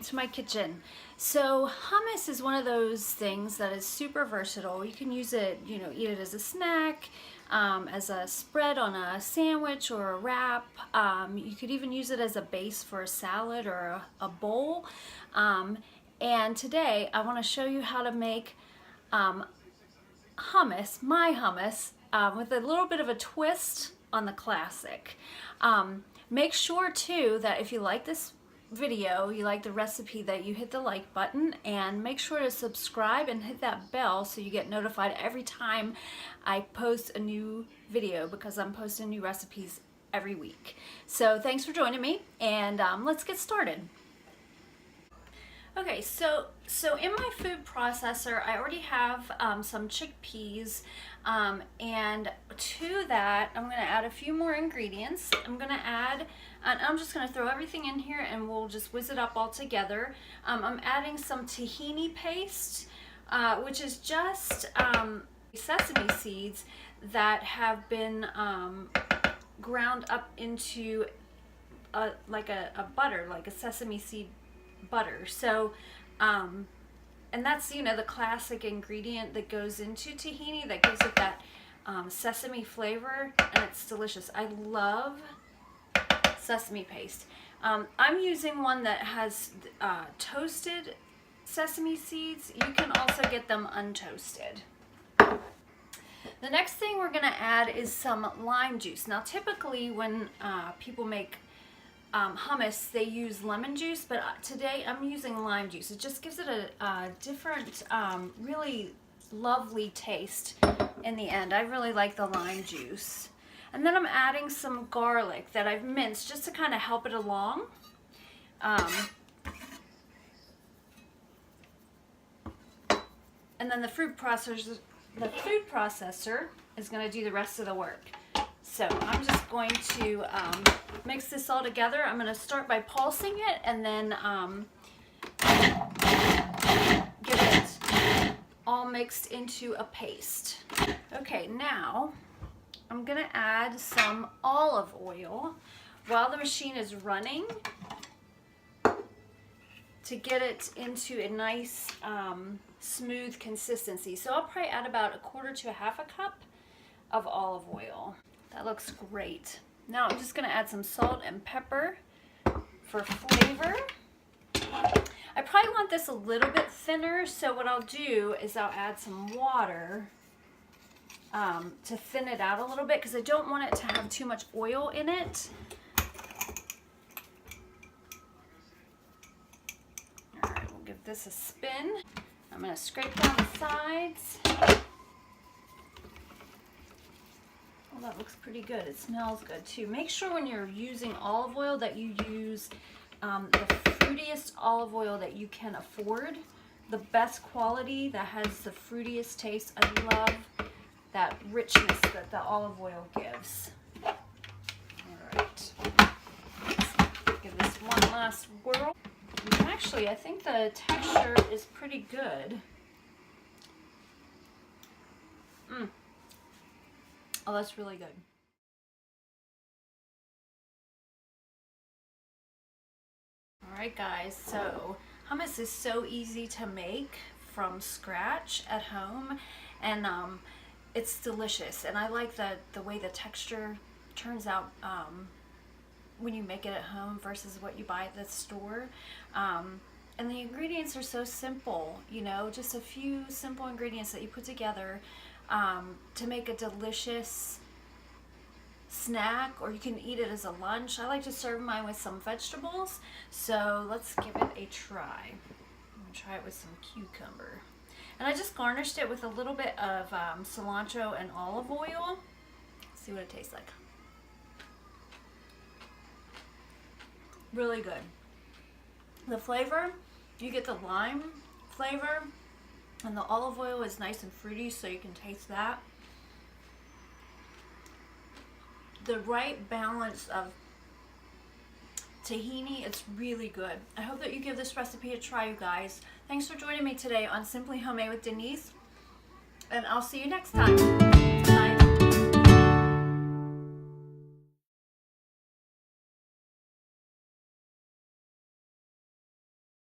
to my kitchen. So hummus is one of those things that is super versatile. You can use it, you know, eat it as a snack, as a spread on a sandwich or a wrap. You could even use it as a base for a salad or a bowl. And today I want to show you how to make hummus, my hummus, with a little bit of a twist on the classic. Make sure too that if you like this video, you like the recipe, that you hit the like button, and make sure to subscribe and hit that bell so you get notified every time I post a new video, because I'm posting new recipes every week. So thanks for joining me, and let's get started. Okay, so in my food processor, I already have some chickpeas, and to that, I'm going to add a few more ingredients. I'm going to add, and I'm just going to throw everything in here and we'll just whiz it up all together. I'm adding some tahini paste, which is just sesame seeds that have been ground up into like a butter, like a sesame seed butter. So and that's, you know, the classic ingredient that goes into tahini that gives it that sesame flavor, and it's delicious. I love sesame paste. I'm using one that has toasted sesame seeds. You can also get them untoasted. The next thing we're going to add is some lime juice. Now typically when people make hummus, they use lemon juice, but today I'm using lime juice. It just gives it a different, really lovely taste in the end. I really like the lime juice. And then I'm adding some garlic that I've minced just to kind of help it along. And then the food processor is going to do the rest of the work. So I'm just going to mix this all together. I'm going to start by pulsing it and then get it all mixed into a paste. Okay, now I'm going to add some olive oil while the machine is running to get it into a nice smooth consistency. So I'll probably add about 1/4 to 1/2 cup of olive oil. That looks great. Now I'm just going to add some salt and pepper for flavor. I probably want this a little bit thinner, so what I'll do is I'll add some water to thin it out a little bit, because I don't want it to have too much oil in it. All right, we'll give this a spin. I'm going to scrape down the sides. That looks pretty good. It smells good too. Make sure when you're using olive oil that you use the fruitiest olive oil that you can afford. The best quality that has the fruitiest taste. I love that richness that the olive oil gives. Alright. Let's give this one last whirl. And actually, I think the texture is pretty good. Oh, that's really good. Alright guys, so hummus is so easy to make from scratch at home, and it's delicious, and I like the way the texture turns out when you make it at home versus what you buy at the store. And the ingredients are so simple, you know, just a few simple ingredients that you put together to make a delicious snack, or you can eat it as a lunch. I like to serve mine with some vegetables, so let's give it a try. I'm gonna try it with some cucumber, and I just garnished it with a little bit of cilantro and olive oil. Let's see what it tastes like. Really good. The flavor, you get the lime flavor, and the olive oil is nice and fruity, so you can taste that. The right balance of tahini, it's really good. I hope that you give this recipe a try, you guys. Thanks for joining me today on Simply Homemade with Denise, and I'll see you next time. Bye.